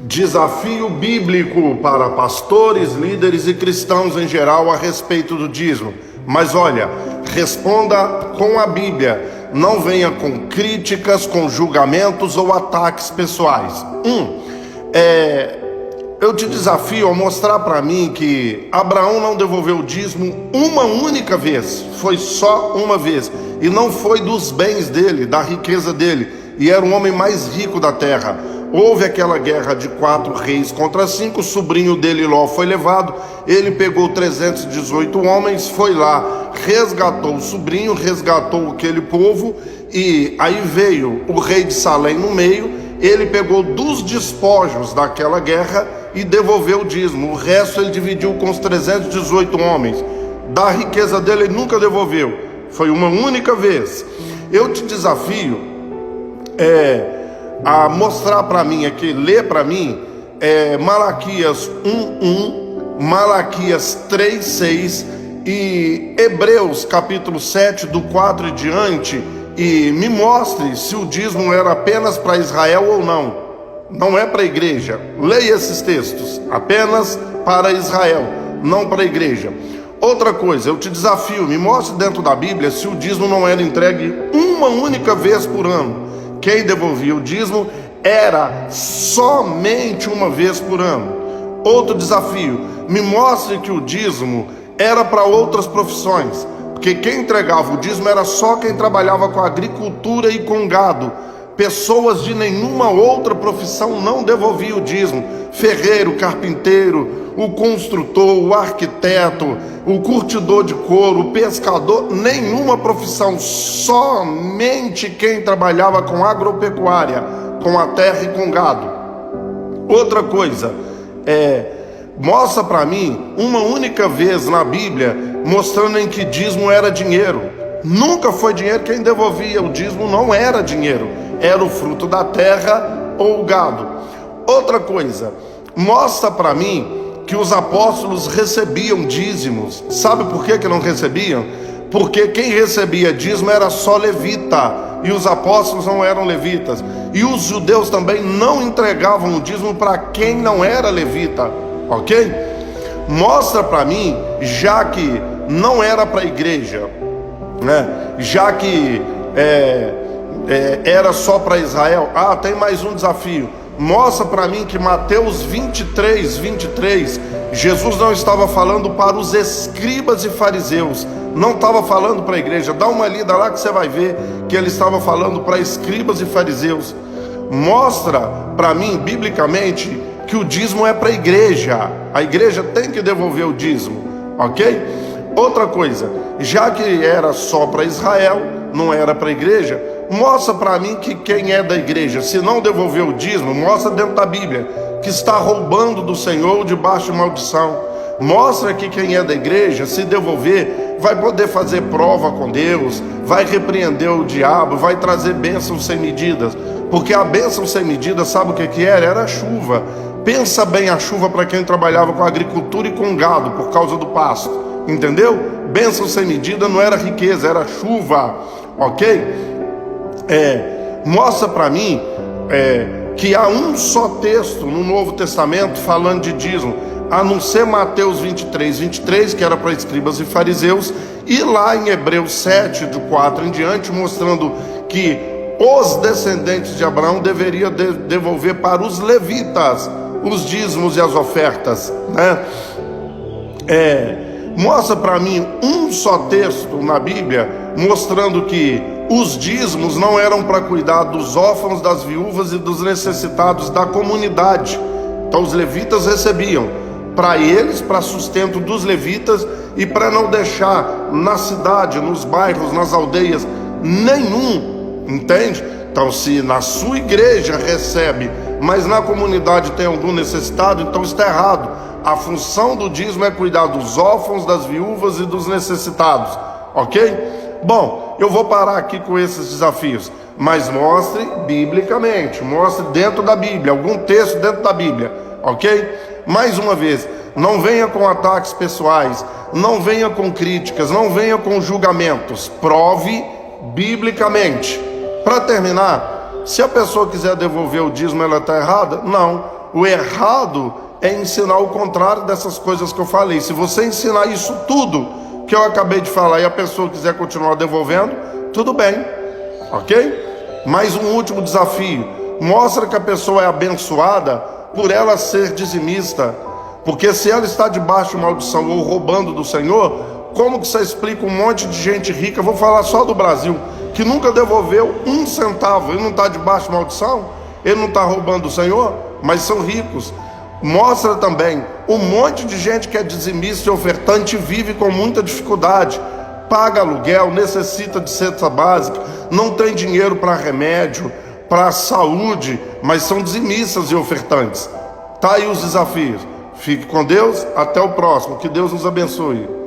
Desafio bíblico para pastores, líderes e cristãos em geral a respeito do dízimo. Mas olha, responda com a Bíblia. Não venha com críticas, com julgamentos ou ataques pessoais. Eu te desafio a mostrar para mim que Abraão não devolveu o dízimo uma única vez. Foi só uma vez. E não foi dos bens dele, da riqueza dele. E era o homem mais rico da terra. Houve aquela guerra de 4 reis contra 5, o sobrinho dele Ló foi levado, ele pegou 318 homens, foi lá, resgatou o sobrinho, resgatou aquele povo, e aí veio o rei de Salém no meio, ele pegou dos despojos daquela guerra e devolveu o dízimo, o resto ele dividiu com os 318 homens, da riqueza dele ele nunca devolveu, foi uma única vez. Eu te desafio a mostrar para mim aqui, ler para mim Malaquias 1:1, Malaquias 3:6 e Hebreus capítulo 7 do 4 e diante, e me mostre se o dízimo era apenas para Israel ou não. Não é para a igreja. Leia esses textos, apenas para Israel, não para a igreja. Outra coisa, eu te desafio, me mostre dentro da Bíblia se o dízimo não era entregue uma única vez por ano. Quem devolvia o dízimo era somente uma vez por ano. Outro desafio, me mostre que o dízimo era para outras profissões, porque quem entregava o dízimo era só quem trabalhava com agricultura e com gado. Pessoas de nenhuma outra profissão não devolviam o dízimo. Ferreiro, carpinteiro, o construtor, o arquiteto, o curtidor de couro, o pescador, nenhuma profissão, somente quem trabalhava com agropecuária, com a terra e com gado. Outra coisa, mostra para mim uma única vez na Bíblia mostrando em que dízimo era dinheiro. Nunca foi dinheiro. Quem devolvia o dízimo não era dinheiro, era o fruto da terra ou o gado. Outra coisa, mostra para mim que os apóstolos recebiam dízimos. Sabe por que não recebiam? Porque quem recebia dízimo era só levita, e os apóstolos não eram levitas. E os judeus também não entregavam o dízimo para quem não era levita, ok? Mostra para mim, já que não era para a igreja, né? Já que era só para Israel. Tem mais um desafio. Mostra para mim que Mateus 23, Jesus não estava falando para os escribas e fariseus, não estava falando para a igreja. Dá uma lida lá que você vai ver que ele estava falando para escribas e fariseus. Mostra para mim, biblicamente, que o dízimo é para a igreja tem que devolver o dízimo, ok? Outra coisa, já que era só para Israel, não era para a igreja, mostra para mim que quem é da igreja, se não devolver o dízimo, mostra dentro da Bíblia que está roubando do Senhor debaixo de maldição. Mostra que quem é da igreja, se devolver, vai poder fazer prova com Deus, vai repreender o diabo, vai trazer bênçãos sem medidas. Porque a bênção sem medida, sabe o que era? Era a chuva. Pensa bem a chuva para quem trabalhava com agricultura e com gado por causa do pasto, entendeu? Bênção sem medida não era riqueza, era chuva, ok? Mostra para mim que há um só texto no Novo Testamento falando de dízimo, a não ser Mateus 23, que era para escribas e fariseus, e lá em Hebreus 7, do 4 em diante, mostrando que os descendentes de Abraão deveriam devolver para os levitas os dízimos e as ofertas, né? Mostra para mim um só texto na Bíblia mostrando que os dízimos não eram para cuidar dos órfãos, das viúvas e dos necessitados da comunidade. Então os levitas recebiam para eles, para sustento dos levitas, e para não deixar na cidade, nos bairros, nas aldeias nenhum, entende? Então se na sua igreja recebe, mas na comunidade tem algum necessitado, então está errado. A função do dízimo é cuidar dos órfãos, das viúvas e dos necessitados, ok? Bom, eu vou parar aqui com esses desafios, mas mostre biblicamente, mostre dentro da Bíblia, algum texto dentro da Bíblia, ok? Mais uma vez, não venha com ataques pessoais, não venha com críticas, não venha com julgamentos, prove biblicamente. Para terminar, Se a pessoa quiser devolver o dízimo, ela está errada? Não. O errado é ensinar o contrário dessas coisas que eu falei. Se você ensinar isso tudo que eu acabei de falar e a pessoa quiser continuar devolvendo, tudo bem, ok? Mais um último desafio: mostra que a pessoa é abençoada por ela ser dizimista, porque se ela está debaixo de maldição ou roubando do Senhor, como que você explica um monte de gente rica, vou falar só do Brasil, que nunca devolveu um centavo? Ele não está debaixo de maldição? Ele não está roubando do Senhor? Mas são ricos. Mostra também um monte de gente que é dizimista e ofertante e vive com muita dificuldade, paga aluguel, necessita de cesta básica, não tem dinheiro para remédio, para saúde, mas são dizimistas e ofertantes. Tá aí os desafios. Fique com Deus, até o próximo, que Deus nos abençoe.